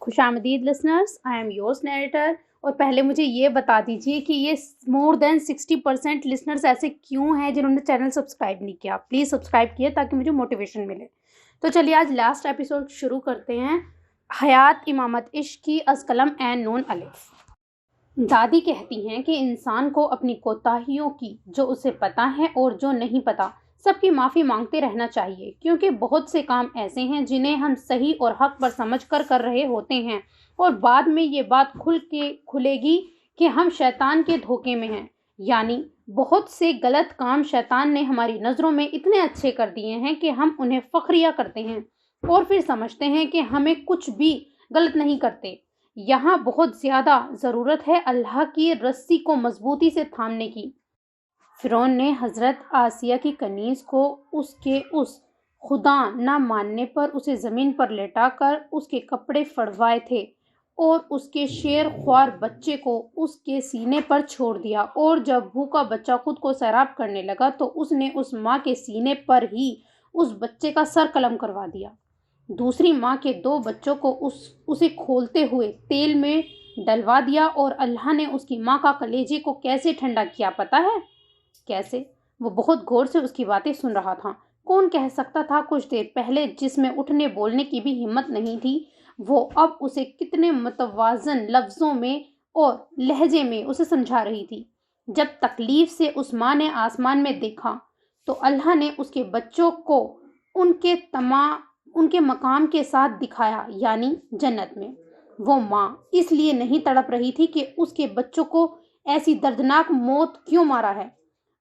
خوش آمدید listeners, I am yours narrator. اور پہلے مجھے یہ بتا دیجیے کہ یہ مور دین 60% لسنرز ایسے کیوں ہیں جنہوں نے چینل سبسکرائب نہیں کیا. پلیز سبسکرائب کیے تاکہ مجھے موٹیویشن ملے. تو چلیے آج لاسٹ ایپیسوڈ شروع کرتے ہیں. حیات امامت عشق کی از قلم عین نون الف. دادی کہتی ہیں کہ انسان کو اپنی کوتاہیوں کی جو اسے پتہ ہے اور جو نہیں پتہ سب کی معافی مانگتے رہنا چاہیے، کیونکہ بہت سے کام ایسے ہیں جنہیں ہم صحیح اور حق پر سمجھ کر رہے ہوتے ہیں اور بعد میں یہ بات کھلے گی کہ ہم شیطان کے دھوکے میں ہیں. یعنی بہت سے غلط کام شیطان نے ہماری نظروں میں اتنے اچھے کر دیے ہیں کہ ہم انہیں فخریہ کرتے ہیں اور پھر سمجھتے ہیں کہ ہمیں کچھ بھی غلط نہیں کرتے. یہاں بہت زیادہ ضرورت ہے اللہ کی رسی کو مضبوطی سے تھامنے کی. فرعون نے حضرت آسیہ کی کنیز کو اس کے خدا نہ ماننے پر اسے زمین پر لٹا کر اس کے کپڑے پھڑوائے تھے اور اس کے شیر خوار بچے کو اس کے سینے پر چھوڑ دیا، اور جب بھوکا بچہ خود کو سیراب کرنے لگا تو اس نے اس ماں کے سینے پر ہی اس بچے کا سر قلم کروا دیا. دوسری ماں کے 2 بچوں کو اسے کھولتے ہوئے تیل میں ڈلوا دیا، اور اللہ نے اس کی ماں کا کلیجے کو کیسے ٹھنڈا کیا پتہ ہے؟ کیسے؟ وہ بہت غور سے اس کی باتیں سن رہا تھا. کون کہہ سکتا تھا کچھ دیر پہلے جس میں اٹھنے بولنے کی بھی ہمت نہیں تھی، وہ اب اسے کتنے متوازن لفظوں میں اور لہجے میں اسے سمجھا رہی تھی. جب تکلیف سے اس ماں نے آسمان میں دیکھا تو اللہ نے اس کے بچوں کو ان کے مقام کے ساتھ دکھایا، یعنی جنت میں. وہ ماں اس لیے نہیں تڑپ رہی تھی کہ اس کے بچوں کو ایسی دردناک موت کیوں مارا ہے.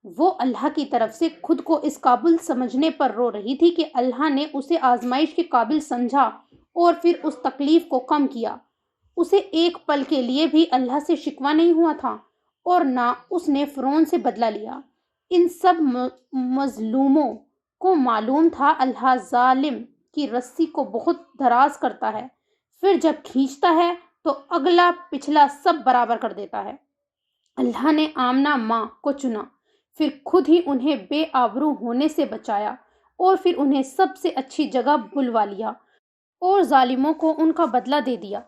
وہ اللہ کی طرف سے خود کو اس قابل سمجھنے پر رو رہی تھی کہ اللہ نے اسے آزمائش کے قابل سمجھا اور پھر اس تکلیف کو کم کیا. اسے ایک پل کے لیے بھی اللہ سے شکوہ نہیں ہوا تھا اور نہ اس نے فرعون سے بدلہ لیا. ان سب مظلوموں کو معلوم تھا اللہ ظالم کی رسی کو بہت دراز کرتا ہے، پھر جب کھینچتا ہے تو اگلا پچھلا سب برابر کر دیتا ہے. اللہ نے آمنہ ماں کو چنا، پھر خود ہی انہیں بے آبرو ہونے سے بچایا اور پھر انہیں سب سے اچھی جگہ بلوا لیا اور ظالموں کو ان کا بدلہ دے دیا.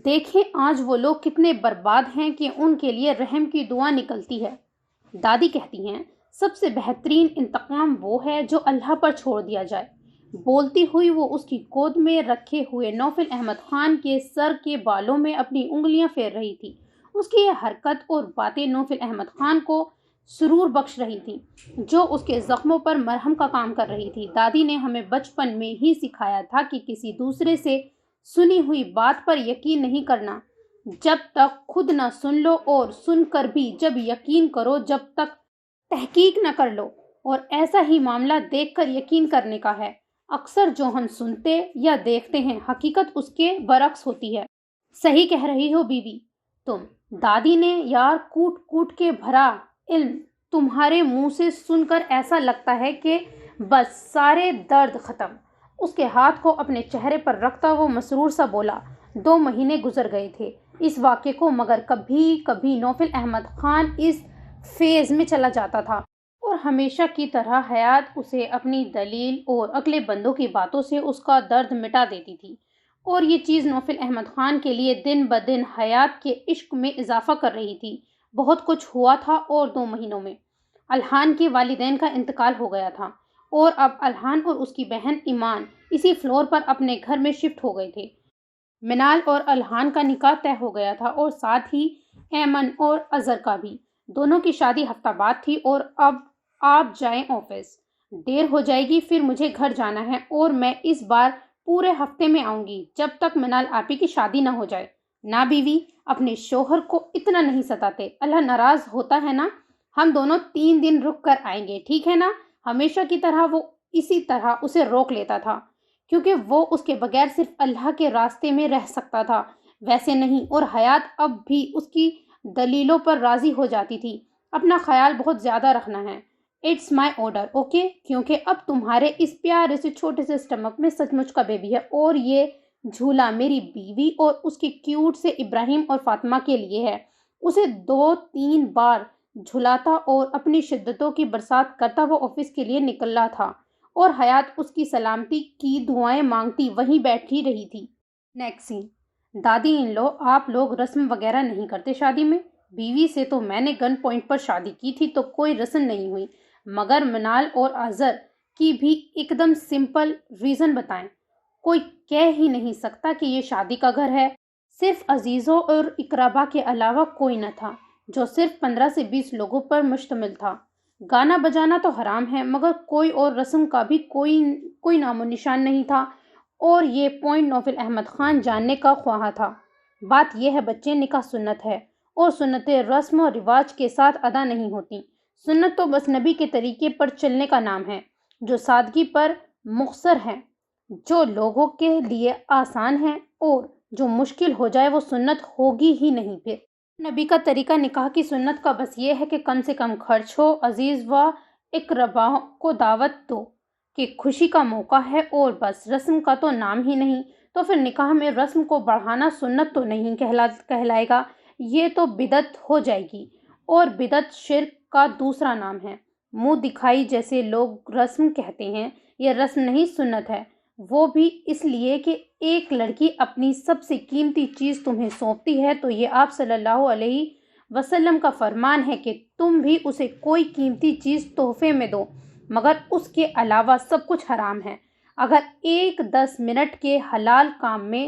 دیکھیں آج وہ لوگ کتنے برباد ہیں کہ ان کے لیے رحم کی دعا نکلتی ہے. دادی کہتی ہیں سب سے بہترین انتقام وہ ہے جو اللہ پر چھوڑ دیا جائے. بولتی ہوئی وہ اس کی گود میں رکھے ہوئے نوفل احمد خان کے سر کے بالوں میں اپنی انگلیاں پھیر رہی تھی. اس کی یہ حرکت اور باتیں نوفل احمد خان کو سرور بخش رہی تھی، جو اس کے زخموں پر مرہم کا کام کر رہی تھی. دادی نے ہمیں بچپن میں ہی سکھایا تھا کہ کسی دوسرے سے سنی ہوئی بات پر یقین نہیں کرنا جب تک خود نہ سن لو، اور سن کر بھی جب یقین کرو جب تک تحقیق نہ کر لو. اور ایسا ہی معاملہ دیکھ کر یقین کرنے کا ہے. اکثر جو ہم سنتے یا دیکھتے ہیں حقیقت اس کے برعکس ہوتی ہے. صحیح کہہ رہی ہو بیوی تم. دادی نے یار کوٹ کوٹ کے بھرا علم تمہارے منہ سے سن کر ایسا لگتا ہے کہ بس سارے درد ختم. اس کے ہاتھ کو اپنے چہرے پر رکھتا وہ مسرور سا بولا. 2 مہینے گزر گئے تھے اس واقعے کو، مگر کبھی کبھی نوفل احمد خان اس فیز میں چلا جاتا تھا اور ہمیشہ کی طرح حیات اسے اپنی دلیل اور اگلے بندوں کی باتوں سے اس کا درد مٹا دیتی تھی. اور یہ چیز نوفل احمد خان کے لیے دن بدن حیات کے عشق میں اضافہ کر رہی تھی. بہت کچھ ہوا تھا اور 2 مہینوں میں الحان کے والدین کا انتقال ہو گیا تھا اور اب الحان اور اس کی بہن ایمان اسی فلور پر اپنے گھر میں شفٹ ہو گئے تھے. منال اور الحان کا نکاح طے ہو گیا تھا اور ساتھ ہی ایمن اور اظہر کا بھی. دونوں کی شادی ہفتہ بعد تھی. اور اب آپ جائیں آفس، دیر ہو جائے گی. پھر مجھے گھر جانا ہے اور میں اس بار پورے ہفتے میں آؤں گی جب تک منال آپی کی شادی نہ ہو جائے. نہ بیوی، اپنے شوہر کو اتنا نہیں ستاتے، اللہ ناراض ہوتا ہے نا. ہم دونوں 3 دن رک کر آئیں گے، ٹھیک ہے نا؟ ہمیشہ کی طرح وہ اسی طرح اسے روک لیتا تھا کیونکہ وہ اس کے بغیر صرف اللہ کے راستے میں رہ سکتا تھا، ویسے نہیں. اور حیات اب بھی اس کی دلیلوں پر راضی ہو جاتی تھی. اپنا خیال بہت زیادہ رکھنا ہے. It's my order, okay? کیونکہ اب تمہارے اس پیارے سے چھوٹے سے اسٹمک میں سچ مچ کا بیبی ہے اور یہ جھولا میری بیوی اور اس کے کیوٹ سے ابراہیم اور فاطمہ کے لیے ہے. اسے 2-3 بار جھلاتا اور اپنی شدتوں کی برسات کرتا وہ آفس کے لیے نکلا تھا اور حیات اس کی سلامتی کی دعائیں مانگتی وہیں بیٹھی رہی تھی. نیکسٹ سین. دادی ان لو آپ لوگ رسم وغیرہ نہیں کرتے شادی میں؟ بیوی سے تو میں نے گن پوائنٹ پر شادی کی تھی تو کوئی رسم نہیں ہوئی، مگر منال اور اظہر کی بھی ایک دم سمپل ریزن بتائیں. کوئی کہہ ہی نہیں سکتا کہ یہ شادی کا گھر ہے. صرف عزیزوں اور اقربا کے علاوہ کوئی نہ تھا، جو صرف 15 سے 20 لوگوں پر مشتمل تھا. گانا بجانا تو حرام ہے، مگر کوئی اور رسم کا بھی کوئی نام و نشان نہیں تھا، اور یہ پوائنٹ نوفل احمد خان جاننے کا خواہاں تھا. بات یہ ہے بچے، نکاح سنت ہے، اور سنتیں رسم و رواج کے ساتھ ادا نہیں ہوتی. سنت تو بس نبی کے طریقے پر چلنے کا نام ہے، جو سادگی پر مختصر ہے، جو لوگوں کے لیے آسان ہے، اور جو مشکل ہو جائے وہ سنت ہوگی ہی نہیں. پھر نبی کا طریقہ نکاح کی سنت کا بس یہ ہے کہ کم سے کم خرچ ہو، عزیز و اقربا کو دعوت دو کہ خوشی کا موقع ہے، اور بس. رسم کا تو نام ہی نہیں، تو پھر نکاح میں رسم کو بڑھانا سنت تو نہیں کہلائے گا، یہ تو بدعت ہو جائے گی، اور بدعت شرک کا دوسرا نام ہے. منہ دکھائی جیسے لوگ رسم کہتے ہیں، یہ رسم نہیں سنت ہے، وہ بھی اس لیے کہ ایک لڑکی اپنی سب سے قیمتی چیز تمہیں سونپتی ہے تو یہ آپ صلی اللہ علیہ وسلم کا فرمان ہے کہ تم بھی اسے کوئی قیمتی چیز تحفے میں دو، مگر اس کے علاوہ سب کچھ حرام ہے. اگر ایک 10 منٹ کے حلال کام میں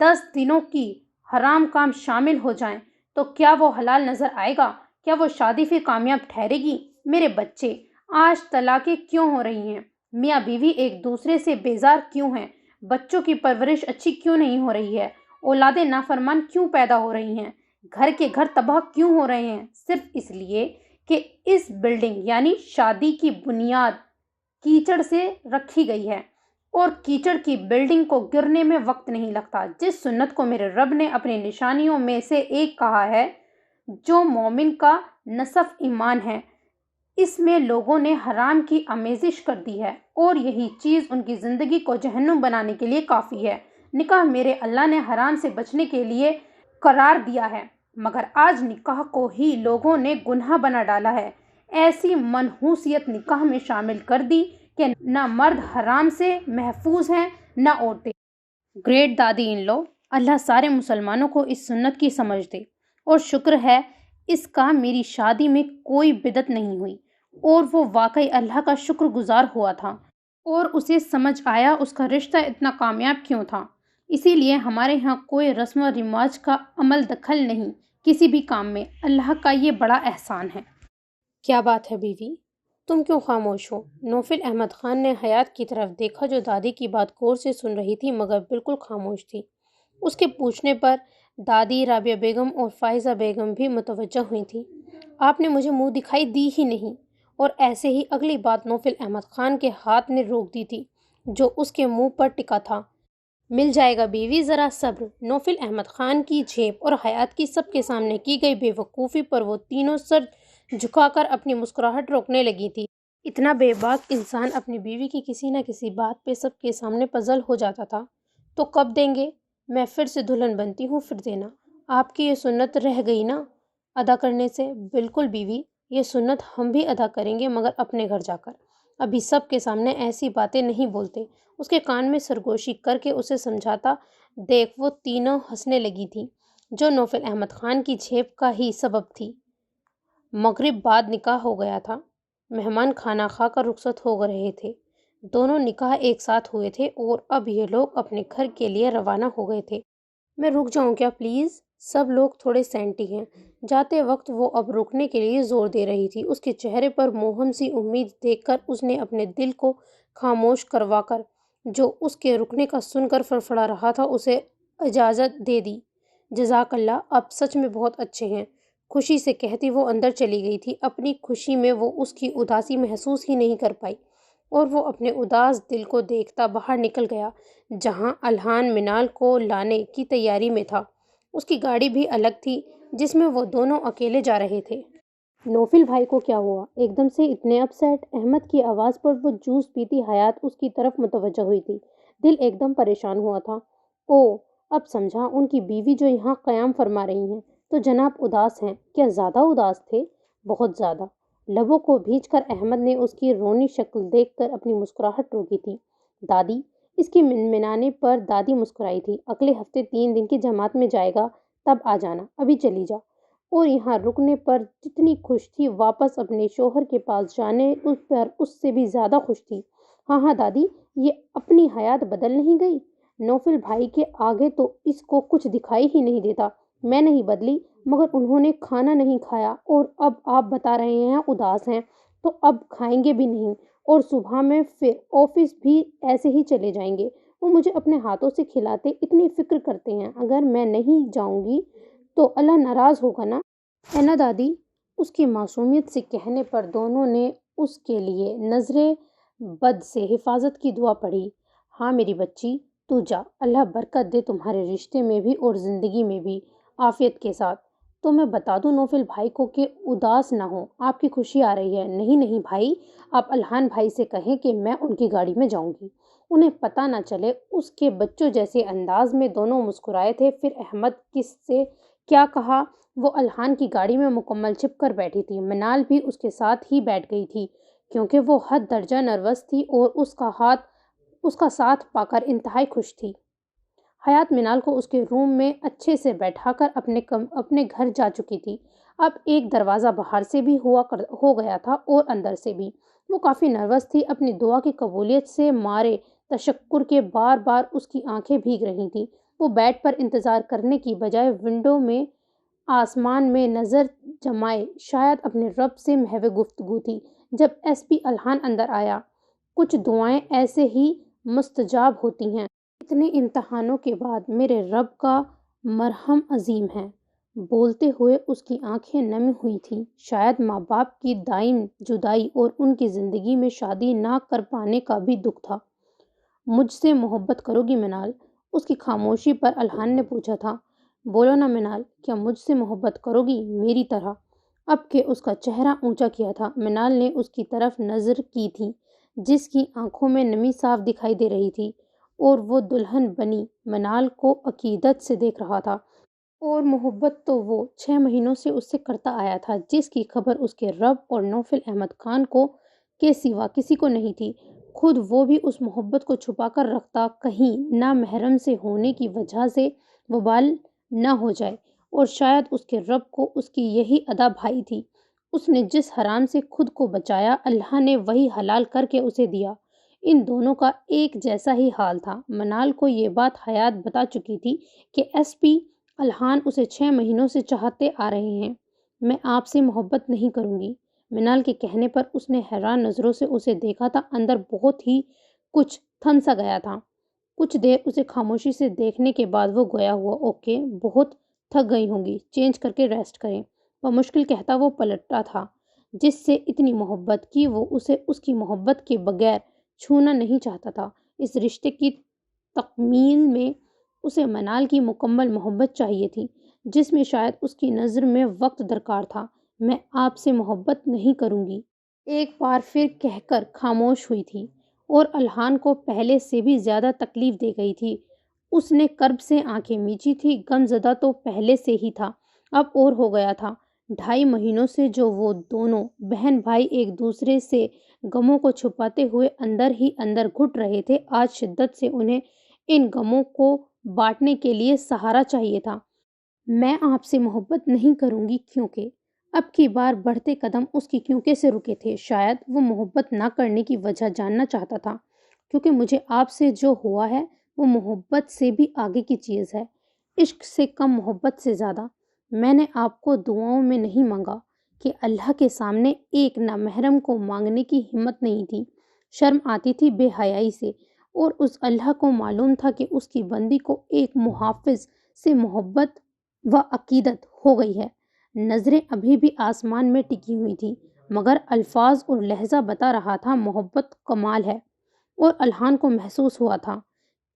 10 دنوں کی حرام کام شامل ہو جائیں تو کیا وہ حلال نظر آئے گا؟ کیا وہ شادی پھر کامیاب ٹھہرے گی؟ میرے بچے، آج طلاقیں کیوں ہو رہی ہیں؟ میاں بیوی ایک دوسرے سے بیزار کیوں ہیں؟ بچوں کی پرورش اچھی کیوں نہیں ہو رہی ہے؟ اولادیں نافرمان کیوں پیدا ہو رہی ہیں؟ گھر کے گھر تباہ کیوں ہو رہے ہیں؟ صرف اس لیے کہ اس بلڈنگ یعنی شادی کی بنیاد کیچڑ سے رکھی گئی ہے، اور کیچڑ کی بلڈنگ کو گرنے میں وقت نہیں لگتا. جس سنت کو میرے رب نے اپنی نشانیوں میں سے ایک کہا ہے، جو مومن کا نصف ایمان ہے، اس میں لوگوں نے حرام کی آمیزش کر دی ہے، اور یہی چیز ان کی زندگی کو جہنم بنانے کے لیے کافی ہے. نکاح میرے اللہ نے حرام سے بچنے کے لیے قرار دیا ہے، مگر آج نکاح کو ہی لوگوں نے گناہ بنا ڈالا ہے. ایسی منحوسیت نکاح میں شامل کر دی کہ نہ مرد حرام سے محفوظ ہیں نہ عورتیں. گریٹ دادی ان لو، اللہ سارے مسلمانوں کو اس سنت کی سمجھ دے، اور شکر ہے اس کا میری شادی میں کوئی بدعت نہیں ہوئی، اور وہ واقعی اللہ کا شکر گزار ہوا تھا، اور اسے سمجھ آیا اس کا رشتہ اتنا کامیاب کیوں تھا. اسی لیے ہمارے ہاں کوئی رسم و رواج کا عمل دخل نہیں کسی بھی کام میں. اللہ کا یہ بڑا احسان ہے. کیا بات ہے بیوی، تم کیوں خاموش ہو؟ نوفل احمد خان نے حیات کی طرف دیکھا، جو دادی کی بات غور سے سن رہی تھی مگر بالکل خاموش تھی. اس کے پوچھنے پر دادی رابعہ بیگم اور فائزہ بیگم بھی متوجہ ہوئی تھیں. آپ نے مجھے منہ دکھائی دی ہی نہیں. اور ایسے ہی اگلی بات نوفل احمد خان کے ہاتھ نے روک دی تھی جو اس کے منہ پر ٹکا تھا. مل جائے گا بیوی، ذرا صبر. نوفل احمد خان کی جھیپ اور حیات کی سب کے سامنے کی گئی بے وقوفی پر وہ تینوں سر جھکا کر اپنی مسکراہٹ روکنے لگی تھی. اتنا بے باک انسان اپنی بیوی کی کسی نہ کسی بات پہ سب کے سامنے پزل ہو جاتا تھا. تو کب دیں گے؟ میں پھر سے دلہن بنتی ہوں، پھر دینا. آپ کی یہ سنت رہ گئی نا ادا کرنے سے؟ بالکل بیوی، یہ سنت ہم بھی ادا کریں گے، مگر اپنے گھر جا کر. ابھی سب کے سامنے ایسی باتیں نہیں بولتے. اس کے کان میں سرگوشی کر کے اسے سمجھاتا دیکھ وہ تینوں ہنسنے لگی تھی، جو نوفل احمد خان کی جھیپ کا ہی سبب تھی. مغرب بعد نکاح ہو گیا تھا. مہمان کھانا کھا کر رخصت ہو رہے تھے. دونوں نکاح ایک ساتھ ہوئے تھے اور اب یہ لوگ اپنے گھر کے لیے روانہ ہو گئے تھے. میں رک جاؤں کیا پلیز؟ سب لوگ تھوڑے سینٹی ہیں. جاتے وقت وہ اب رکنے کے لیے زور دے رہی تھی. اس کے چہرے پر موہم سی امید دیکھ کر اس نے اپنے دل کو خاموش کروا کر، جو اس کے رکنے کا سن کر فڑفڑا رہا تھا، اسے اجازت دے دی. جزاک اللہ، آپ سچ میں بہت اچھے ہیں، خوشی سے کہتی وہ اندر چلی گئی تھی. اپنی خوشی میں وہ اس کی اداسی محسوس ہی نہیں کر پائی، اور وہ اپنے اداس دل کو دیکھتا باہر نکل گیا، جہاں الہان منال کو لانے کی تیاری میں تھا. اس کی گاڑی بھی الگ تھی جس میں وہ دونوں اکیلے جا رہے تھے. نوفل بھائی کو کیا ہوا؟ ایک دم سے اتنے اپسیٹ؟ احمد کی آواز پر وہ جوس پیتی حیات اس کی طرف متوجہ ہوئی تھی. دل ایک دم پریشان ہوا تھا. او، اب سمجھا، ان کی بیوی جو یہاں قیام فرما رہی ہیں تو جناب اداس ہیں. کیا زیادہ اداس تھے؟ بہت زیادہ. لبوں کو بھیج کر احمد نے اس کی رونی شکل دیکھ کر اپنی مسکراہٹ روکی تھی. دادی، اس کے منمنانے پر دادی مسکرائی تھی۔ اگلے ہفتے 3 دن کی جماعت میں جائے گا، تب آ جانا، ابھی چلی جا۔ اور یہاں رکنے پر جتنی خوش تھی، واپس اپنے شوہر کے پاس جانے پر اس سے بھی زیادہ خوش تھی۔ ہاں ہاں دادی، یہ اپنی حیات بدل نہیں گئی؟ نوفل بھائی کے آگے تو اس کو کچھ دکھائی ہی نہیں دیتا۔ میں نہیں بدلی، مگر انہوں نے کھانا نہیں کھایا، اور اب آپ بتا رہے ہیں اداس ہیں، تو اب کھائیں گے بھی نہیں، اور صبح میں پھر آفس بھی ایسے ہی چلے جائیں گے۔ وہ مجھے اپنے ہاتھوں سے کھلاتے، اتنی فکر کرتے ہیں، اگر میں نہیں جاؤں گی تو اللہ ناراض ہوگا نا؟ ہے نا دادی؟ اس کی معصومیت سے کہنے پر دونوں نے اس کے لیے نظر بد سے حفاظت کی دعا پڑھی۔ ہاں میری بچی، تو جا، اللہ برکت دے تمہارے رشتے میں بھی اور زندگی میں بھی، عافیت کے ساتھ۔ تو میں بتا دوں نوفل بھائی کو کہ اداس نہ ہو، آپ کی خوشی آ رہی ہے؟ نہیں نہیں بھائی، آپ الحان بھائی سے کہیں کہ میں ان کی گاڑی میں جاؤں گی۔ انہیں پتہ نہ چلے، اس کے بچوں جیسے انداز میں دونوں مسکرائے تھے۔ پھر احمد کس سے کیا کہا؟ وہ الحان کی گاڑی میں مکمل چھپ کر بیٹھی تھی۔ منال بھی اس کے ساتھ ہی بیٹھ گئی تھی، کیونکہ وہ حد درجہ نروس تھی اور اس کا ساتھ پا کر انتہائی خوش تھی۔ حیات منال کو اس کے روم میں اچھے سے بیٹھا کر اپنے گھر جا چکی تھی۔ اب ایک دروازہ باہر سے بھی ہو گیا تھا اور اندر سے بھی۔ وہ کافی نروس تھی، اپنی دعا کی قبولیت سے مارے تشکر کے بار بار اس کی آنکھیں بھیگ رہی تھیں۔ وہ بیڈ پر انتظار کرنے کی بجائے ونڈو میں آسمان میں نظر جمائے شاید اپنے رب سے محو گفتگو تھی۔ جب ایس پی الحان اندر آیا، کچھ دعائیں ایسے ہی مستجاب ہوتی ہیں۔ اتنے امتحانوں کے بعد میرے رب کا مرحم عظیم ہے۔ بولتے ہوئے اس کی آنکھیں نمی ہوئی تھیں۔ شاید ماں باپ کی دائم جدائی اور ان کی زندگی میں شادی نہ کر پانے کا بھی دکھ تھا۔ مجھ سے محبت کرو گی منال؟ اس کی خاموشی پر الحان نے پوچھا تھا۔ بولو نا منال، کیا مجھ سے محبت کرو گی میری طرح؟ اب کہ اس کا چہرہ اونچا کیا تھا، منال نے اس کی طرف نظر کی تھی، جس کی آنکھوں میں نمی صاف دکھائی دے رہی تھی، اور وہ دلہن بنی منال کو عقیدت سے دیکھ رہا تھا۔ اور محبت تو وہ 6 مہینوں سے اس سے کرتا آیا تھا، جس کی خبر اس کے رب اور نوفل احمد خان کو کے سوا کسی کو نہیں تھی۔ خود وہ بھی اس محبت کو چھپا کر رکھتا، کہیں نامحرم سے ہونے کی وجہ سے وبال نہ ہو جائے، اور شاید اس کے رب کو اس کی یہی ادا بھائی تھی۔ اس نے جس حرام سے خود کو بچایا، اللہ نے وہی حلال کر کے اسے دیا۔ ان دونوں کا ایک جیسا ہی حال تھا۔ منال کو یہ بات حیات بتا چکی تھی کہ ایس پی الحان اسے 6 مہینوں سے چاہتے آ رہے ہیں۔ میں آپ سے محبت نہیں کروں گی۔ منال کے کہنے پر اس نے حیران نظروں سے اسے دیکھا تھا، اندر بہت ہی کچھ تھم سا گیا تھا۔ کچھ دیر اسے خاموشی سے دیکھنے کے بعد وہ گیا ہوا، اوکے، بہت تھک گئی ہوں گی، چینج کر کے ریسٹ کریں۔ بمشکل کہتا وہ پلٹا تھا، جس سے اتنی محبت کی وہ اسے اس کی محبت کے بغیر چھونا نہیں چاہتا تھا۔ اس رشتے کی تکمیل میں اسے منال کی مکمل محبت چاہیے تھی، جس میں شاید اس کی نظر میں وقت درکار تھا۔ میں آپ سے محبت نہیں کروں گی، ایک بار پھر کہہ کر خاموش ہوئی تھی، اور الحان کو پہلے سے بھی زیادہ تکلیف دے گئی تھی۔ اس نے کرب سے آنکھیں میچی تھی۔ غم زدہ تو پہلے سے ہی تھا، اب اور ہو گیا تھا۔ 2.5 مہینوں سے جو وہ دونوں بہن بھائی ایک دوسرے سے غموں کو چھپاتے ہوئے اندر ہی اندر گھٹ رہے تھے، آج شدت سے انہیں ان غموں کو بانٹنے کے لیے سہارا چاہیے تھا۔ میں آپ سے محبت نہیں کروں گی کیونکہ اب کی بار بڑھتے قدم اس کی کیونکہ سے رکے تھے۔ شاید وہ محبت نہ کرنے کی وجہ جاننا چاہتا تھا، کیونکہ مجھے آپ سے جو ہوا ہے وہ محبت سے بھی آگے کی چیز ہے، عشق سے کم، محبت سے زیادہ۔ میں نے آپ کو دعاؤں میں نہیں مانگا کہ اللہ کے سامنے ایک نامحرم کو مانگنے کی ہمت نہیں تھی، شرم آتی تھی بے حیائی سے، اور اس اللہ کو معلوم تھا کہ اس کی بندی کو ایک محافظ سے محبت و عقیدت ہو گئی ہے۔ نظریں ابھی بھی آسمان میں ٹکی ہوئی تھیں، مگر الفاظ اور لہجہ بتا رہا تھا محبت کمال ہے۔ اور الحان کو محسوس ہوا تھا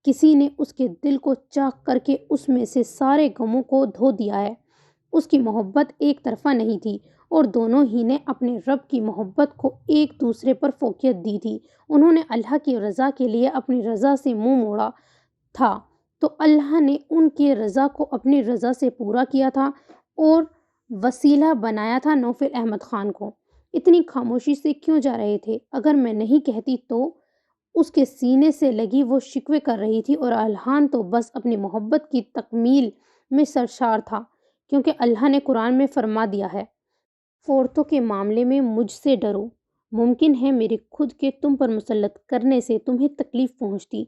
کسی نے اس کے دل کو چاک کر کے اس میں سے سارے غموں کو دھو دیا ہے۔ اس کی محبت ایک طرفہ نہیں تھی، اور دونوں ہی نے اپنے رب کی محبت کو ایک دوسرے پر فوقیت دی تھی۔ انہوں نے اللہ کی رضا کے لیے اپنی رضا سے منہ موڑا تھا، تو اللہ نے ان کی رضا کو اپنی رضا سے پورا کیا تھا، اور وسیلہ بنایا تھا نوفل احمد خان کو۔ اتنی خاموشی سے کیوں جا رہے تھے؟ اگر میں نہیں کہتی تو اس کے سینے سے لگی وہ شکوے کر رہی تھی، اور الہان تو بس اپنی محبت کی تکمیل میں سرشار تھا، کیونکہ اللہ نے قرآن میں فرما دیا ہے، عورتوں کے معاملے میں مجھ سے ڈرو، ممکن ہے میرے خود کے تم پر مسلط کرنے سے تمہیں تکلیف پہنچتی۔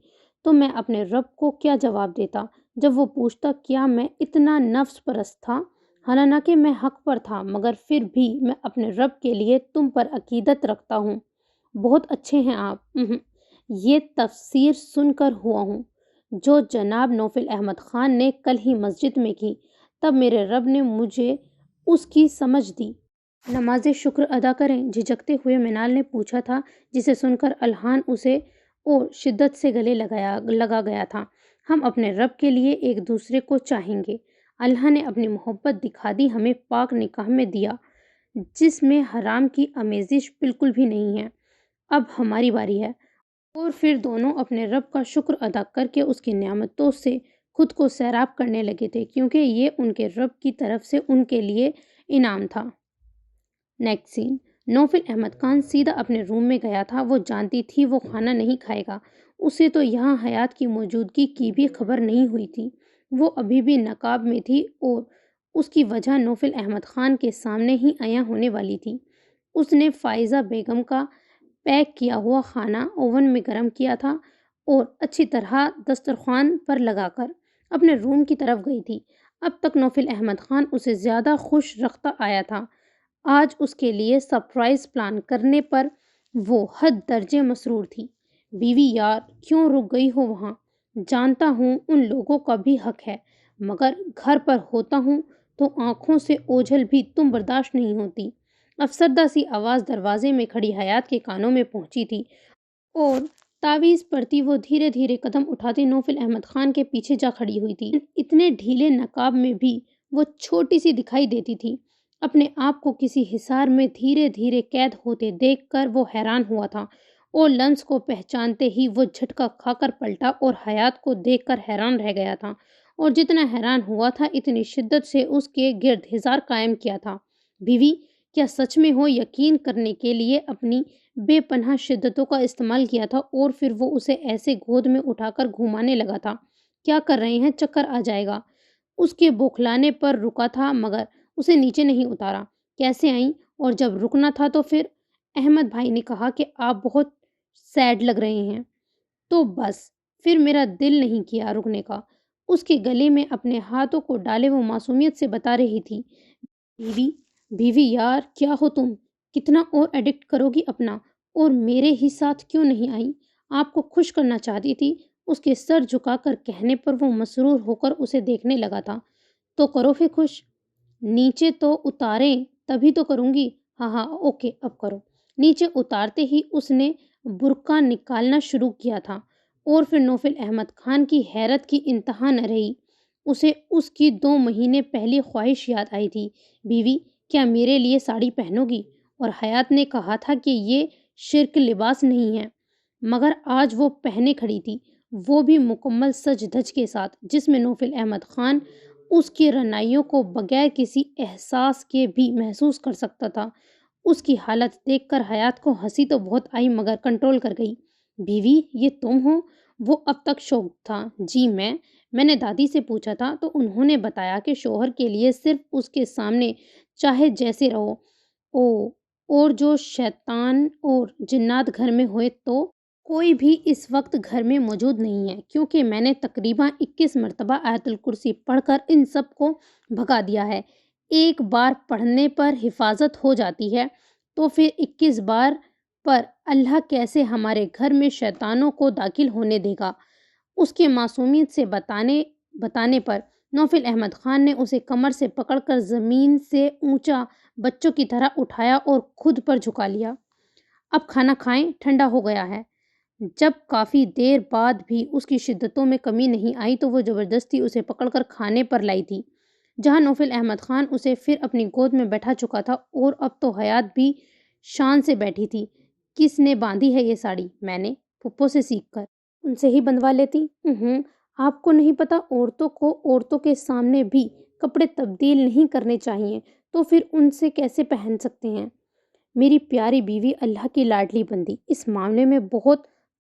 تو میں اپنے رب کو کیا جواب دیتا جب وہ پوچھتا کیا میں اتنا نفس پرست تھا؟ حالانکہ میں حق پر تھا، مگر پھر بھی میں اپنے رب کے لیے تم پر عقیدت رکھتا ہوں۔ بہت اچھے ہیں آپ۔ یہ تفسیر سن کر ہوا ہوں جو جناب نوفل احمد خان نے کل ہی مسجد میں کی، تب میرے رب نے مجھے اس کی سمجھ دی۔ نماز شکر ادا کریں، جھجکتے ہوئے منال نے پوچھا تھا، جسے سن کر الہان اسے اور شدت سے گلے لگا گیا تھا۔ ہم اپنے رب کے لیے ایک دوسرے کو چاہیں گے۔ اللہ نے اپنی محبت دکھا دی، ہمیں پاک نکاح میں دیا جس میں حرام کی آمیزش بالکل بھی نہیں ہے۔ اب ہماری باری ہے۔ اور پھر دونوں اپنے رب کا شکر ادا کر کے اس کی نعمتوں سے خود کو سیراب کرنے لگے تھے، کیونکہ یہ ان کے رب کی طرف سے ان کے لیے انعام تھا۔ نیکسٹ سین، نوفل احمد خان سیدھا اپنے روم میں گیا تھا۔ وہ جانتی تھی وہ کھانا نہیں کھائے گا، اسے تو یہاں حیات کی موجودگی کی بھی خبر نہیں ہوئی تھی۔ وہ ابھی بھی نقاب میں تھی اور اس کی وجہ نوفل احمد خان کے سامنے ہی عیاں ہونے والی تھی۔ اس نے فائزہ بیگم کا پیک کیا ہوا کھانا اوون میں گرم کیا تھا اور اچھی طرح دسترخوان پر لگا کر اپنے روم کی طرف گئی تھی۔ اب تک نوفل احمد خان اسے زیادہ خوش رکھتا آیا تھا، آج اس کے لیے سرپرائز پلان کرنے پر وہ حد درجے مسرور تھی۔ بیوی یار، کیوں رک گئی ہو وہاں؟ جانتا ہوں ان لوگوں کا بھی حق ہے، مگر گھر پر ہوتا ہوں تو آنکھوں سے اوجھل بھی تم برداشت نہیں ہوتی۔ افسردہ سی آواز دروازے میں کھڑی حیات کے کانوں میں پہنچی تھی، اور تعویذ پڑتی وہ دھیرے دھیرے قدم اٹھاتی نوفل احمد خان کے پیچھے جا کھڑی ہوئی تھی۔ اتنے ڈھیلے نقاب میں بھی وہ چھوٹی سی دکھائی دیتی تھی۔ اپنے آپ کو کسی حصار میں دھیرے دھیرے قید ہوتے دیکھ کر وہ حیران ہوا تھا، اور لمس کو پہچانتے ہی وہ جھٹکا کھا کر پلٹا اور حیات کو دیکھ کر حیران رہ گیا تھا، اور جتنا حیران ہوا تھا اتنی شدت سے اس کے گرد حصار قائم کیا تھا۔ بیوی، کیا سچ میں ہو؟ یقین کرنے کے لیے اپنی بے پناہ شدتوں کا استعمال کیا تھا، اور پھر وہ اسے ایسے گود میں اٹھا کر گھمانے لگا تھا۔ کیا کر رہے ہیں؟ چکر آ جائے گا۔ اس کے بوکھلانے پر رکا تھا، مگر اسے نیچے نہیں اتارا۔ کیسے آئیں؟ اور جب رکنا تھا تو پھر احمد بھائی نے کہا کہ آپ بہت سیڈ لگ رہے ہیں، تو بس پھر میرا دل نہیں کیا رکنے کا۔ اس کے گلے میں اپنے ہاتھوں کو ڈالے وہ معصومیت سے بتا رہی تھی، بیوی یار، کیا ہو تم؟ کتنا اور ایڈکٹ کرو گی اپنا؟ اور میرے ہی ساتھ کیوں نہیں آئی؟ آپ کو خوش کرنا چاہتی تھی۔ اس کے سر جھکا کر کہنے پر وہ مسرور ہو کر اسے دیکھنے لگا تھا۔ تو کرو پھر خوش۔ نیچے تو اتاریں تبھی تو کروں گی۔ ہاں اوکے، اب کرو۔ نیچے اتارتے ہی اس نے برقع نکالنا شروع کیا تھا، اور پھر نوفل احمد خان کی حیرت کی انتہا نہ رہی۔ اسے اس کی 2 مہینے پہلی خواہش یاد آئی تھی، بیوی کیا میرے لیے ساڑی پہنو گی؟ اور حیات نے کہا تھا کہ یہ شرک لباس نہیں ہے، مگر آج وہ پہنے کھڑی تھی، وہ بھی مکمل سج دھج کے ساتھ، جس میں نوفل احمد خان اس کی رعنائیوں کو بغیر کسی احساس کے بھی محسوس کر سکتا تھا۔ اس کی حالت دیکھ کر حیات کو ہنسی تو بہت آئی، مگر کنٹرول کر گئی۔ بیوی، یہ تم ہو؟ وہ اب تک شوق تھا۔ جی میں نے دادی سے پوچھا تھا تو انہوں نے بتایا کہ شوہر کے لیے صرف اس کے سامنے چاہے جیسے رہو، اور جو شیطان اور جنات گھر میں ہوئے تو کوئی بھی اس وقت گھر میں موجود نہیں ہے، کیونکہ میں نے تقریباً 21 مرتبہ آیت الکرسی پڑھ کر ان سب کو بھگا دیا ہے۔ ایک بار پڑھنے پر حفاظت ہو جاتی ہے تو پھر 21 بار پر اللہ کیسے ہمارے گھر میں شیطانوں کو داخل ہونے دے گا؟ اس کے معصومیت سے بتانے پر نوفل احمد خان نے اسے کمر سے پکڑ کر زمین سے اونچا بچوں کی طرح اٹھایا اور خود پر جھکا لیا۔ اب کھانا کھائیں، ٹھنڈا ہو گیا ہے۔ جب کافی دیر بعد بھی اس کی شدتوں میں کمی نہیں آئی تو وہ زبردستی اسے پکڑ کر کھانے پر لائی تھی، جہاں نوفل احمد خان اسے پھر اپنی گود میں بیٹھا چکا تھا، اور اب تو حیات بھی شان سے بیٹھی تھی۔ کس نے باندھی ہے یہ ساڑی؟ میں نے، پھپھو سے سیکھ کر۔ ان سے ہی بندھوا لیتی۔ آپ کو نہیں پتا عورتوں کو عورتوں کے سامنے بھی کپڑے تبدیل نہیں کرنے چاہیے، تو پھر ان سے کیسے پہن سکتے ہیں؟ میری پیاری بیوی، اللہ کی لاڈلی بندی، اس معاملے میں بہت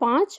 5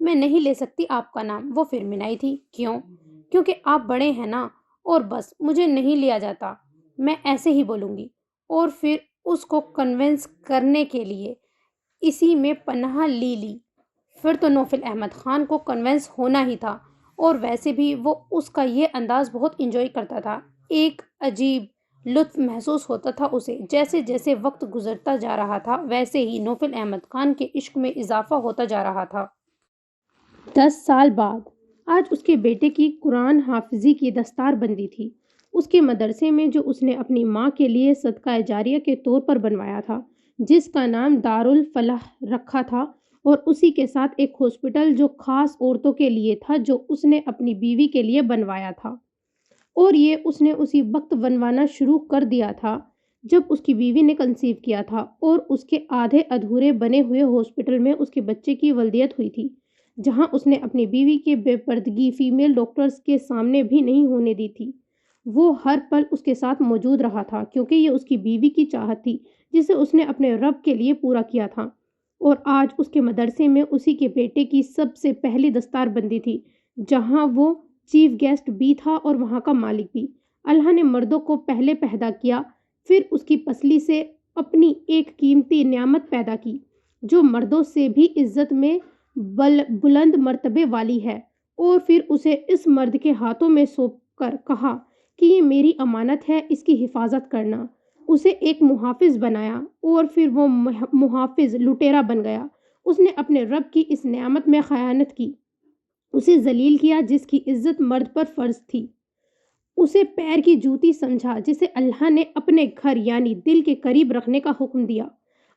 میں نہیں لے سکتی آپ کا نام۔ وہ پھر منائی تھی۔ کیوں؟ کیونکہ آپ بڑے ہیں نا، اور بس مجھے نہیں لیا جاتا، میں ایسے ہی بولوں گی۔ اور پھر اس کو کنونس کرنے کے لیے اسی میں پناہ لی۔ پھر تو نوفل احمد خان کو کنونس ہونا ہی تھا، اور ویسے بھی وہ اس کا یہ انداز بہت انجوائے کرتا تھا۔ ایک عجیب لطف محسوس ہوتا تھا اسے۔ جیسے جیسے وقت گزرتا جا رہا تھا ویسے ہی نوفل احمد خان کے عشق میں اضافہ ہوتا جا رہا تھا۔ 10 سال بعد آج اس کے بیٹے کی قرآن حافظی کی دستار بندی تھی، اس کے مدرسے میں جو اس نے اپنی ماں کے لیے صدقہ جاریہ کے طور پر بنوایا تھا، جس کا نام دارالفلاح رکھا تھا، اور اسی کے ساتھ ایک ہاسپٹل جو خاص عورتوں کے لیے تھا جو اس نے اپنی بیوی کے لیے بنوایا تھا۔ اور یہ اس نے اسی وقت بنوانا شروع کر دیا تھا جب اس کی بیوی نے کنسیو کیا تھا، اور اس کے آدھے ادھورے بنے ہوئے ہاسپٹل میں اس کے بچے کی ولادت ہوئی تھی، جہاں اس نے اپنی بیوی کی بے پردگی فیمیل ڈاکٹرز کے سامنے بھی نہیں ہونے دی تھی۔ وہ ہر پل اس کے ساتھ موجود رہا تھا، کیونکہ یہ اس کی بیوی کی چاہت تھی جسے اس نے اپنے رب کے لیے پورا کیا تھا۔ اور آج اس کے مدرسے میں اسی کے بیٹے کی سب سے پہلی دستار بندی تھی، جہاں وہ چیف گیسٹ بھی تھا اور وہاں کا مالک بھی۔ اللہ نے مردوں کو پہلے پیدا کیا، پھر اس کی پسلی سے اپنی ایک قیمتی نعمت پیدا کی جو مردوں سے بھی عزت میں بلند مرتبے والی ہے، اور پھر اسے اس مرد کے ہاتھوں میں سونپ کر کہا کہ یہ میری امانت ہے، اس کی حفاظت کرنا۔ اسے ایک محافظ بنایا، اور پھر وہ محافظ لٹیرا بن گیا۔ اس نے اپنے رب کی اس نعمت میں خیانت کی، اسے ذلیل کیا جس کی عزت مرد پر فرض تھی، اسے پیر کی جوتی سمجھا جسے اللہ نے اپنے گھر یعنی دل کے قریب رکھنے کا حکم دیا۔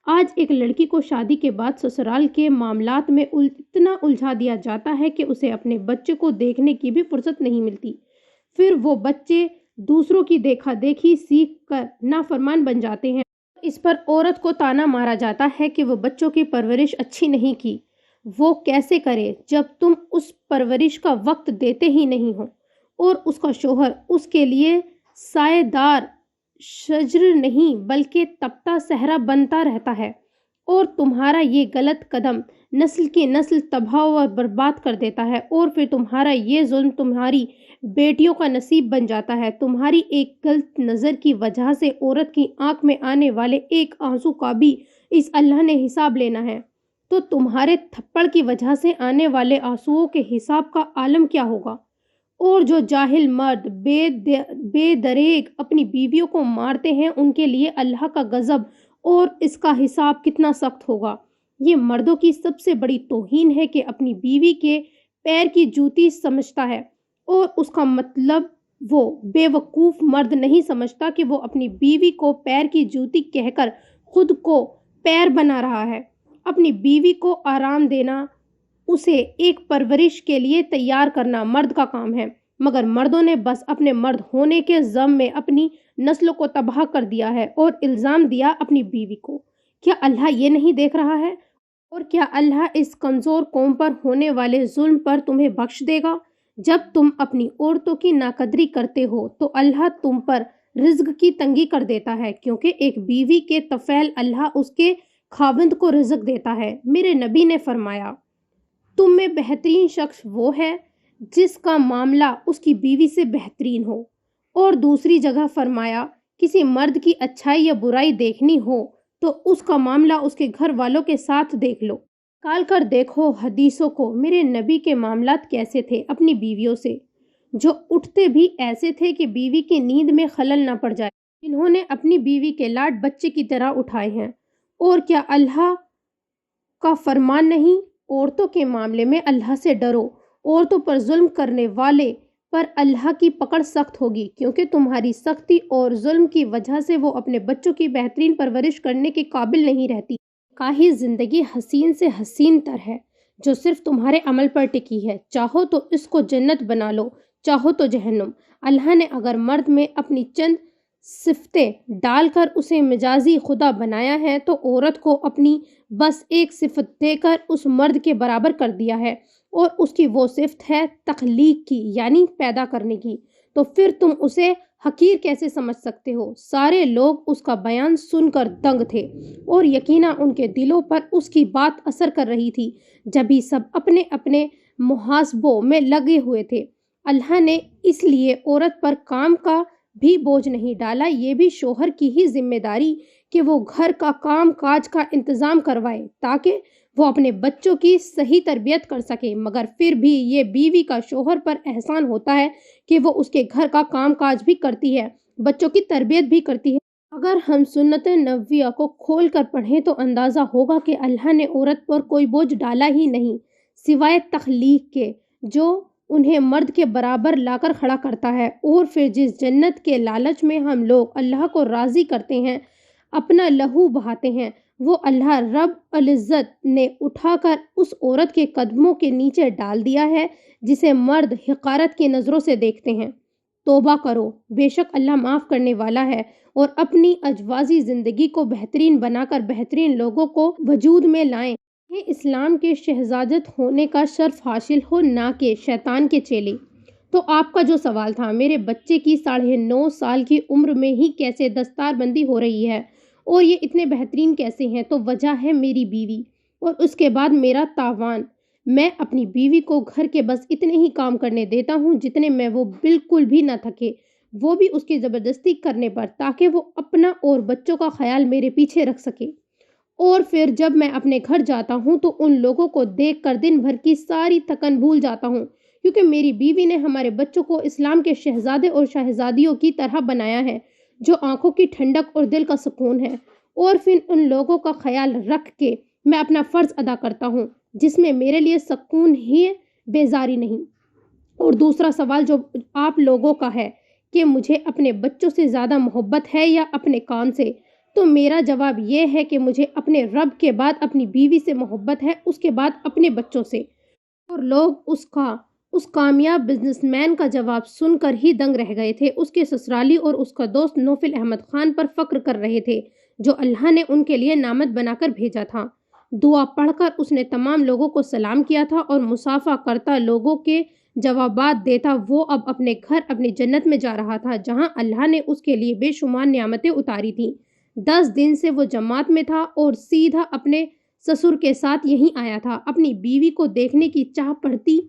آج ایک لڑکی کو شادی کے بعد سسرال کے معاملات میں اتنا الجھا دیا جاتا ہے کہ اسے اپنے بچے کو دیکھنے کی بھی فرصت نہیں ملتی۔ پھر وہ بچے دوسروں کی دیکھا دیکھی سیکھ کر نافرمان بن جاتے ہیں۔ اس پر عورت کو طعنہ مارا جاتا ہے کہ وہ بچوں کی پرورش اچھی نہیں کی۔ وہ کیسے کرے جب تم اس پرورش کا وقت دیتے ہی نہیں ہو، اور اس کا شوہر اس کے لیے سایہ دار شجر نہیں بلکہ تپتا صحرا بنتا رہتا ہے، اور تمہارا یہ غلط قدم نسل کی نسل تباہ اور برباد کر دیتا ہے، اور پھر تمہارا یہ ظلم تمہاری بیٹیوں کا نصیب بن جاتا ہے۔ تمہاری ایک غلط نظر کی وجہ سے عورت کی آنکھ میں آنے والے ایک آنسو کا بھی اس اللہ نے حساب لینا ہے، تو تمہارے تھپڑ کی وجہ سے آنے والے آنسوؤں کے حساب کا عالم کیا ہوگا؟ اور جو جاہل مرد بے دریغ اپنی بیویوں کو مارتے ہیں، ان کے لیے اللہ کا غضب اور اس کا حساب کتنا سخت ہوگا۔ یہ مردوں کی سب سے بڑی توہین ہے کہ اپنی بیوی کے پیر کی جوتی سمجھتا ہے، اور اس کا مطلب وہ بے وقوف مرد نہیں سمجھتا کہ وہ اپنی بیوی کو پیر کی جوتی کہہ کر خود کو پیر بنا رہا ہے۔ اپنی بیوی کو آرام دینا، اسے ایک پرورش کے لیے تیار کرنا مرد کا کام ہے، مگر مردوں نے بس اپنے مرد ہونے کے ضم میں اپنی نسلوں کو تباہ کر دیا ہے اور الزام دیا اپنی بیوی کو۔ کیا اللہ یہ نہیں دیکھ رہا ہے؟ اور کیا اللہ اس کمزور قوم پر ہونے والے ظلم پر تمہیں بخش دے گا؟ جب تم اپنی عورتوں کی ناقدری کرتے ہو تو اللہ تم پر رزق کی تنگی کر دیتا ہے، کیونکہ ایک بیوی کے طفیل اللہ اس کے خاوند کو رزق دیتا ہے۔ میرے نبی نے فرمایا، تم میں بہترین شخص وہ ہے جس کا معاملہ اس کی بیوی سے بہترین ہو۔ اور دوسری جگہ فرمایا، کسی مرد کی اچھائی یا برائی دیکھنی ہو تو اس کا معاملہ اس کے گھر والوں کے ساتھ دیکھ لو۔ کال کر دیکھو حدیثوں کو، میرے نبی کے معاملات کیسے تھے اپنی بیویوں سے، جو اٹھتے بھی ایسے تھے کہ بیوی کی نیند میں خلل نہ پڑ جائے، جنہوں نے اپنی بیوی کے لاڈ بچے کی طرح اٹھائے ہیں۔ اور کیا اللہ کا فرمان نہیں، عورتوں کے معاملے میں اللہ سے ڈرو، عورتوں پر ظلم کرنے والے پر اللہ کی پکڑ سخت ہوگی، کیونکہ تمہاری سختی اور ظلم کی وجہ سے وہ اپنے بچوں کی بہترین پرورش کرنے کے قابل نہیں رہتی۔ کاہی زندگی حسین سے حسین تر ہے جو صرف تمہارے عمل پر ٹکی ہے، چاہو تو اس کو جنت بنا لو، چاہو تو جہنم۔ اللہ نے اگر مرد میں اپنی چند صفتیں ڈال کر اسے مجازی خدا بنایا ہے تو عورت کو اپنی بس ایک صفت دے کر اس مرد کے برابر کر دیا ہے، اور اس کی وہ صفت ہے تخلیق کی، یعنی پیدا کرنے کی۔ تو پھر تم اسے حقیر کیسے سمجھ سکتے ہو؟ سارے لوگ اس کا بیان سن کر دنگ تھے اور یقیناً ان کے دلوں پر اس کی بات اثر کر رہی تھی۔ جبھی سب اپنے اپنے محاسبوں میں لگے ہوئے تھے۔ اللہ نے اس لیے عورت پر کام کا بھی بوجھ نہیں ڈالا، یہ بھی شوہر کی ہی ذمہ داری کہ وہ گھر کا کام کاج کا انتظام کروائے تاکہ وہ اپنے بچوں کی صحیح تربیت کر سکے، مگر پھر بھی یہ بیوی کا شوہر پر احسان ہوتا ہے کہ وہ اس کے گھر کا کام کاج بھی کرتی ہے، بچوں کی تربیت بھی کرتی ہے۔ اگر ہم سنت نبویہ کو کھول کر پڑھیں تو اندازہ ہوگا کہ اللہ نے عورت پر کوئی بوجھ ڈالا ہی نہیں سوائے تخلیق کے، جو انہیں مرد کے برابر لا کر کھڑا کرتا ہے۔ اور پھر جس جنت کے لالچ میں ہم لوگ اللہ کو راضی کرتے ہیں، اپنا لہو بہاتے ہیں، وہ اللہ رب العزت نے اٹھا کر اس عورت کے قدموں کے نیچے ڈال دیا ہے جسے مرد حقارت کی نظروں سے دیکھتے ہیں۔ توبہ کرو، بے شک اللہ معاف کرنے والا ہے، اور اپنی اجوازی زندگی کو بہترین بنا کر بہترین لوگوں کو وجود میں لائیں، یہ اسلام کے شہزادت ہونے کا شرف حاصل ہو، نہ کہ شیطان کے چیلے۔ تو آپ کا جو سوال تھا، میرے بچے کی 9.5 سال کی عمر میں ہی کیسے دستار بندی ہو رہی ہے اور یہ اتنے بہترین کیسے ہیں؟ تو وجہ ہے میری بیوی اور اس کے بعد میرا تاوان۔ میں اپنی بیوی کو گھر کے بس اتنے ہی کام کرنے دیتا ہوں جتنے میں وہ بالکل بھی نہ تھکے، وہ بھی اس کی زبردستی کرنے پر، تاکہ وہ اپنا اور بچوں کا خیال میرے پیچھے رکھ سکے۔ اور پھر جب میں اپنے گھر جاتا ہوں تو ان لوگوں کو دیکھ کر دن بھر کی ساری تھکن بھول جاتا ہوں، کیونکہ میری بیوی نے ہمارے بچوں کو اسلام کے شہزادے اور شہزادیوں کی طرح بنایا ہے، جو آنکھوں کی ٹھنڈک اور دل کا سکون ہے۔ اور پھر ان لوگوں کا خیال رکھ کے میں اپنا فرض ادا کرتا ہوں، جس میں میرے لیے سکون ہی بیزاری نہیں۔ اور دوسرا سوال جو آپ لوگوں کا ہے کہ مجھے اپنے بچوں سے زیادہ محبت ہے یا اپنے کام سے، تو میرا جواب یہ ہے کہ مجھے اپنے رب کے بعد اپنی بیوی سے محبت ہے، اس کے بعد اپنے بچوں سے۔ اور لوگ اس کامیاب بزنس مین کا جواب سن کر ہی دنگ رہ گئے تھے۔ اس کے سسرالی اور اس کا دوست نوفل احمد خان پر فخر کر رہے تھے، جو اللہ نے ان کے لیے نعمت بنا کر بھیجا تھا۔ دعا پڑھ کر اس نے تمام لوگوں کو سلام کیا تھا اور مصافحہ کرتا لوگوں کے جوابات دیتا وہ اب اپنے گھر اپنی جنت میں جا رہا تھا، جہاں اللہ نے اس کے لیے بے شمار نعمتیں اتاری تھیں۔ 10 دن سے وہ جماعت میں تھا اور سیدھا اپنے سسر کے ساتھ یہیں آیا تھا۔ اپنی بیوی کو دیکھنے کی چاہ پڑتی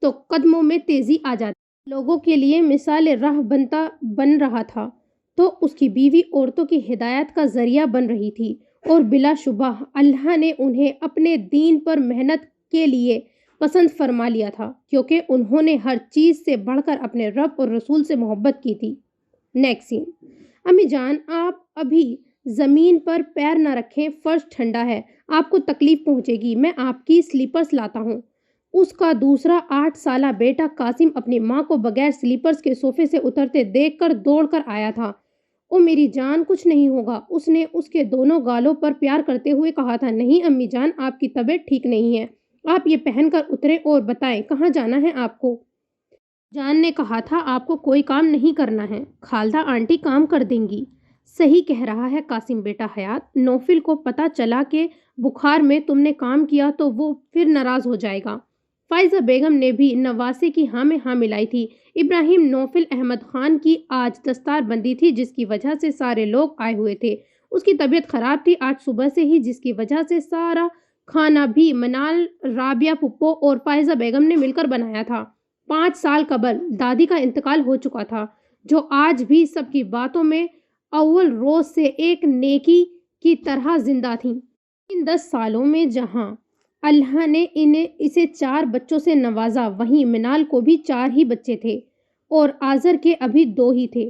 تو قدموں میں تیزی آ جاتی، لوگوں کے لیے مثال راہ بن رہا تھا، تو اس کی بیوی عورتوں کی ہدایت کا ذریعہ بن رہی تھی۔ اور بلا شبہ اللہ نے انہیں اپنے دین پر محنت کے لیے پسند فرما لیا تھا، کیونکہ انہوں نے ہر چیز سے بڑھ کر اپنے رب اور رسول سے محبت کی تھی۔ نیکسٹ سین۔ امی جان، آپ ابھی زمین پر پیر نہ رکھیں، فرش ٹھنڈا ہے، آپ کو تکلیف پہنچے گی، میں آپ کی سلیپرز لاتا ہوں۔ اس کا دوسرا 8 سالہ بیٹا قاسم اپنی ماں کو بغیر سلیپرز کے صوفے سے اترتے دیکھ کر دوڑ کر آیا تھا۔ او میری جان، کچھ نہیں ہوگا، اس نے اس کے دونوں گالوں پر پیار کرتے ہوئے کہا تھا۔ نہیں امی جان، آپ کی طبیعت ٹھیک نہیں ہے، آپ یہ پہن کر اتریں اور بتائیں کہاں جانا ہے آپ کو۔ جان نے کہا تھا آپ کو کوئی کام نہیں کرنا ہے، خالدہ آنٹی کام کر دیں گی۔ صحیح کہہ رہا ہے قاسم بیٹا حیات، نوفل کو پتہ چلا کہ بخار میں تم نے کام کیا تو وہ پھر ناراض ہو جائے گا۔ فائزہ بیگم نے بھی نواسے کی ہاں میں ہاں ملائی تھی۔ ابراہیم نوفل احمد خان کی آج دستار بندی تھی، جس کی وجہ سے سارے لوگ آئے ہوئے تھے۔ اس کی طبیعت خراب تھی آج صبح سے ہی، جس کی وجہ سے سارا کھانا بھی منال، رابعہ پھپھو اور فائزہ بیگم نے مل کر بنایا تھا۔ 5 سال قبل دادی کا انتقال ہو چکا تھا، جو آج بھی سب کی باتوں میں اول روز سے ایک نیکی کی طرح زندہ تھیں۔ ان 10 سالوں میں جہاں اللہ نے اسے 4 بچوں سے نوازا، وہیں منال کو بھی 4 ہی بچے تھے اور آذر کے ابھی 2 ہی تھے،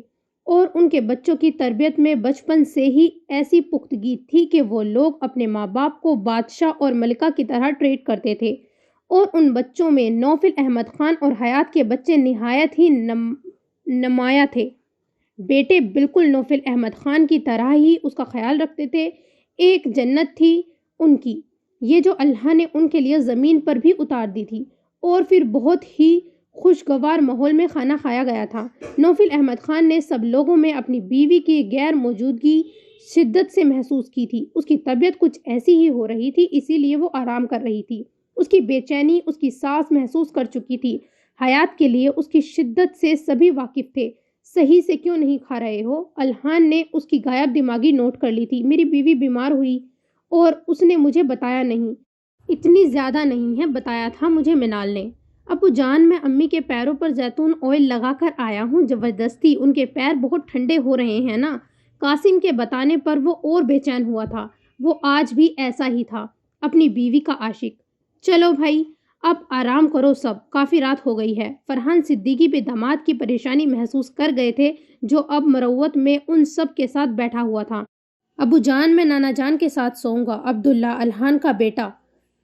اور ان کے بچوں کی تربیت میں بچپن سے ہی ایسی پختگی تھی کہ وہ لوگ اپنے ماں باپ کو بادشاہ اور ملکہ کی طرح ٹریٹ کرتے تھے۔ اور ان بچوں میں نوفل احمد خان اور حیات کے بچے نہایت ہی نمایاں تھے۔ بیٹے بالکل نوفل احمد خان کی طرح ہی اس کا خیال رکھتے تھے، ایک جنت تھی ان کی، یہ جو اللہ نے ان کے لیے زمین پر بھی اتار دی تھی۔ اور پھر بہت ہی خوشگوار ماحول میں کھانا کھایا گیا تھا۔ نوفل احمد خان نے سب لوگوں میں اپنی بیوی کی غیر موجودگی شدت سے محسوس کی تھی۔ اس کی طبیعت کچھ ایسی ہی ہو رہی تھی، اسی لیے وہ آرام کر رہی تھی۔ اس کی بے چینی اس کی ساس محسوس کر چکی تھی۔ حیات کے لیے اس کی شدت سے سبھی واقف تھے۔ صحیح سے کیوں نہیں کھا رہے ہو؟ الحان نے اس کی غائب دماغی نوٹ کر لی تھی۔ میری بیوی بیمار ہوئی اور اس نے مجھے بتایا نہیں۔ اتنی زیادہ نہیں ہے، بتایا تھا مجھے منال نے۔ ابو جان، میں امی کے پیروں پر زیتون آئل لگا کر آیا ہوں زبردستی، ان کے پیر بہت ٹھنڈے ہو رہے ہیں نا۔ قاسم کے بتانے پر وہ اور بے چین ہوا تھا۔ وہ آج بھی ایسا ہی تھا، اپنی بیوی کا عاشق۔ چلو بھائی، اب آرام کرو سب، کافی رات ہو گئی ہے۔ فرحان صدیقی بھی داماد کی پریشانی محسوس کر گئے تھے، جو اب مروت میں ان سب کے ساتھ بیٹھا ہوا تھا۔ ابو جان، میں نانا جان کے ساتھ سوؤں گا۔ عبداللہ، الحان کا بیٹا،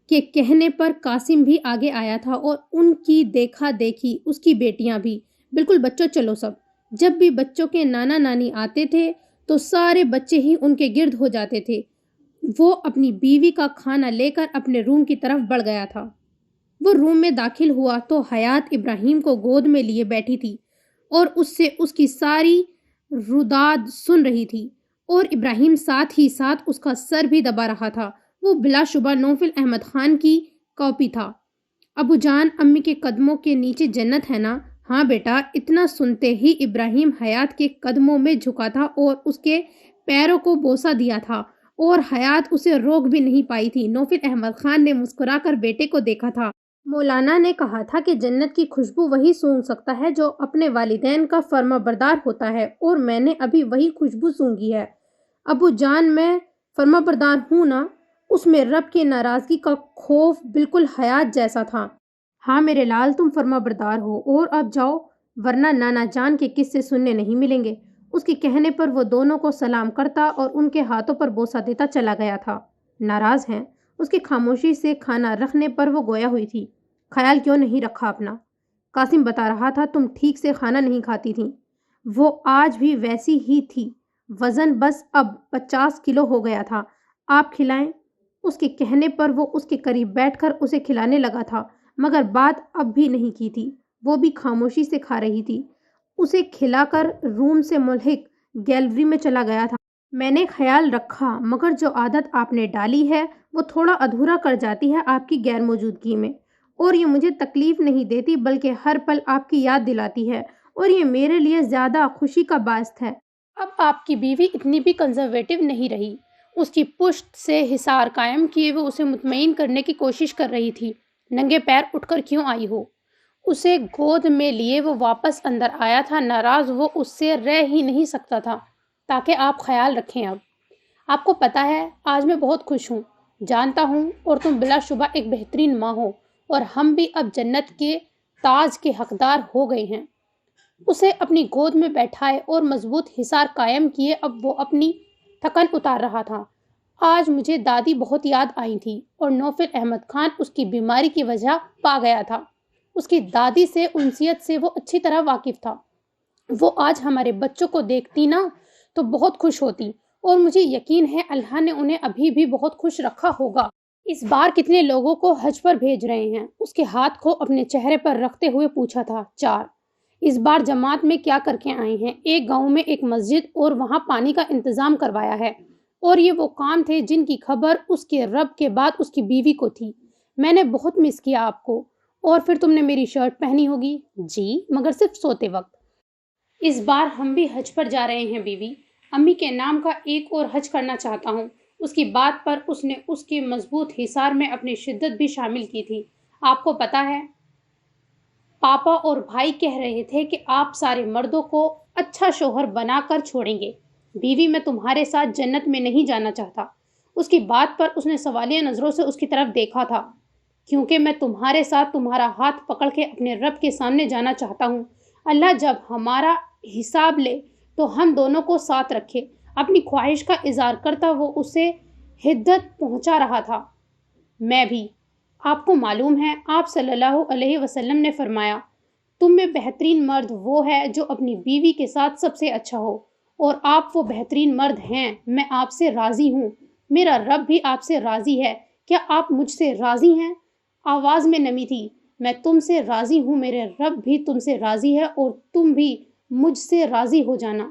کے کہنے پر قاسم بھی آگے آیا تھا اور ان کی دیکھا دیکھی اس کی بیٹیاں بھی۔ بالکل بچوں، چلو سب۔ جب بھی بچوں کے نانا نانی آتے تھے تو سارے بچے ہی ان کے گرد ہو جاتے تھے۔ وہ اپنی بیوی کا کھانا لے کر اپنے روم کی طرف بڑھ گیا تھا۔ وہ روم میں داخل ہوا تو حیات ابراہیم کو گود میں لیے بیٹھی تھی اور اس سے اس کی ساری رداد سن رہی تھی، اور ابراہیم ساتھ ہی ساتھ اس کا سر بھی دبا رہا تھا۔ وہ بلا شبہ نوفل احمد خان کی کاپی تھا۔ ابو جان، امی کے قدموں کے نیچے جنت ہے نا؟ ہاں بیٹا۔ اتنا سنتے ہی ابراہیم حیات کے قدموں میں جھکا تھا اور اس کے پیروں کو بوسہ دیا تھا، اور حیات اسے روک بھی نہیں پائی تھی۔ نوفل احمد خان نے مسکرا کر بیٹے کو دیکھا تھا۔ مولانا نے کہا تھا کہ جنت کی خوشبو وہی سونگھ سکتا ہے جو اپنے والدین کا فرما بردار ہوتا ہے، اور میں نے ابھی وہی خوشبو سونگھی ہے۔ ابو جان، میں فرما بردار ہوں نا؟ اس میں رب کی ناراضگی کا خوف بالکل حیات جیسا تھا۔ ہاں میرے لال، تم فرما بردار ہو، اور اب جاؤ، ورنہ نانا جان کے قصے سننے نہیں ملیں گے۔ اس کے کہنے پر وہ دونوں کو سلام کرتا اور ان کے ہاتھوں پر بوسہ دیتا چلا گیا تھا۔ ناراض ہیں؟ اس کی خاموشی سے کھانا رکھنے پر وہ گویا ہوئی تھی۔ خیال کیوں نہیں رکھا اپنا؟ قاسم بتا رہا تھا تم ٹھیک سے کھانا نہیں کھاتی تھیں۔ وہ آج بھی ویسی ہی تھی، وزن بس اب 50 کلو ہو گیا تھا۔ آپ کھلائیں؟ اس کے کہنے پر وہ اس کے قریب بیٹھ کر اسے کھلانے لگا تھا، مگر بات اب بھی نہیں کی تھی۔ وہ بھی خاموشی سے کھا رہی تھی۔ اسے کھلا کر روم سے ملحق گیلری میں چلا گیا تھا۔ میں نے خیال رکھا، مگر جو عادت آپ نے ڈالی ہے وہ تھوڑا ادھورا کر جاتی ہے آپ کی غیر موجودگی میں، اور یہ مجھے تکلیف نہیں دیتی بلکہ ہر پل آپ کی یاد دلاتی ہے، اور یہ میرے لیے زیادہ خوشی کا باعث ہے۔ اب آپ کی بیوی اتنی بھی کنزرویٹو نہیں رہی۔ اس کی پشت سے حصار قائم کیے وہ اسے مطمئن کرنے کی کوشش کر رہی تھی۔ ننگے پیر اٹھ کر کیوں آئی ہو؟ اسے گود میں لیے وہ واپس اندر آیا تھا۔ ناراض وہ اس سے رہ ہی نہیں سکتا تھا۔ تاکہ آپ خیال رکھیں۔ اب آپ کو پتہ ہے آج میں بہت خوش ہوں، جانتا ہوں، اور تم بلا شبہ ایک بہترین ماں ہو، اور ہم بھی اب جنت کے تاج کے حقدار ہو گئے ہیں۔ اسے اپنی گود میں بیٹھائے اور مضبوط حصار قائم کیے اب وہ اپنی تھکن اتار رہا تھا۔ آج مجھے دادی بہت یاد آئی تھی، اور نوفل احمد خان اس کی بیماری کی وجہ پا گیا تھا۔ اس کی دادی سے انسیت سے وہ اچھی طرح واقف تھا۔ وہ آج ہمارے بچوں کو دیکھتی نا تو بہت خوش ہوتی، اور مجھے یقین ہے اللہ نے انہیں ابھی بھی بہت خوش رکھا ہوگا۔ اس بار کتنے لوگوں کو حج پر بھیج رہے ہیں؟ اس کے ہاتھ کو اپنے چہرے پر رکھتے ہوئے پوچھا تھا۔ 4۔ اس بار جماعت میں کیا کر کے آئے ہیں؟ ایک گاؤں میں ایک مسجد اور وہاں پانی کا انتظام کروایا ہے، اور یہ وہ کام تھے جن کی خبر اس کے رب کے بعد اس کی بیوی کو تھی۔ میں نے بہت مس کیا آپ کو۔ اور پھر تم نے میری شرٹ پہنی ہوگی؟ جی، مگر صرف سوتے وقت۔ اس بار ہم بھی حج پر جا رہے ہیں بیوی، امی کے نام کا ایک اور حج کرنا چاہتا ہوں۔ اس کی بات پر اس نے اس کے مضبوط حصار میں اپنی شدت بھی شامل کی تھی۔ آپ کو پتہ ہے پاپا اور بھائی کہہ رہے تھے کہ آپ سارے مردوں کو اچھا شوہر بنا کر چھوڑیں گے۔ بیوی، میں تمہارے ساتھ جنت میں نہیں جانا چاہتا۔ اس کی بات پر اس نے سوالیہ نظروں سے اس کی طرف دیکھا تھا۔ کیونکہ میں تمہارے ساتھ تمہارا ہاتھ پکڑ کے اپنے رب کے سامنے جانا چاہتا ہوں۔ اللہ جب ہمارا حساب لے تو ہم دونوں کو ساتھ رکھے۔ اپنی خواہش کا اظہار کرتا وہ اسے ہدایت پہنچا رہا تھا۔ میں بھی۔ آپ کو معلوم ہے آپ صلی اللہ علیہ وسلم نے فرمایا، تم میں بہترین مرد وہ ہے جو اپنی بیوی کے ساتھ سب سے اچھا ہو، اور آپ وہ بہترین مرد ہیں۔ میں آپ سے راضی ہوں، میرا رب بھی آپ سے راضی ہے۔ کیا آپ مجھ سے راضی ہیں؟ آواز میں نمی تھی۔ میں تم سے راضی ہوں، میرے رب بھی تم سے راضی ہے، اور تم بھی مجھ سے راضی ہو جانا۔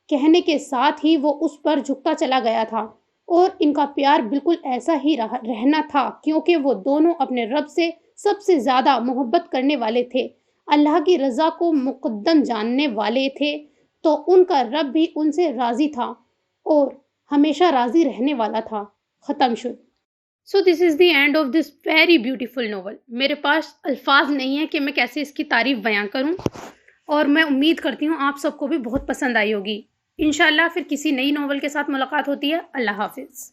کہنے کے ساتھ ہی وہ اس پر جھکتا چلا گیا تھا، اور ان کا پیار بالکل ایسا ہی رہنا تھا کیونکہ وہ دونوں اپنے رب سے سب سے زیادہ محبت کرنے والے تھے۔ اللہ کی رضا کو مقدم جاننے والے تھے تو ان کا رب بھی ان سے راضی تھا اور ہمیشہ راضی رہنے والا تھا. ختم شد. So this is the end of this very beautiful novel. میرے پاس الفاظ نہیں ہیں کہ میں کیسے اس کی تعریف بیاں کروں، اور میں امید کرتی ہوں آپ سب کو بھی بہت پسند آئی ہوگی. انشاءاللہ پھر کسی نئی ناول کے ساتھ ملاقات ہوتی ہے. اللہ حافظ.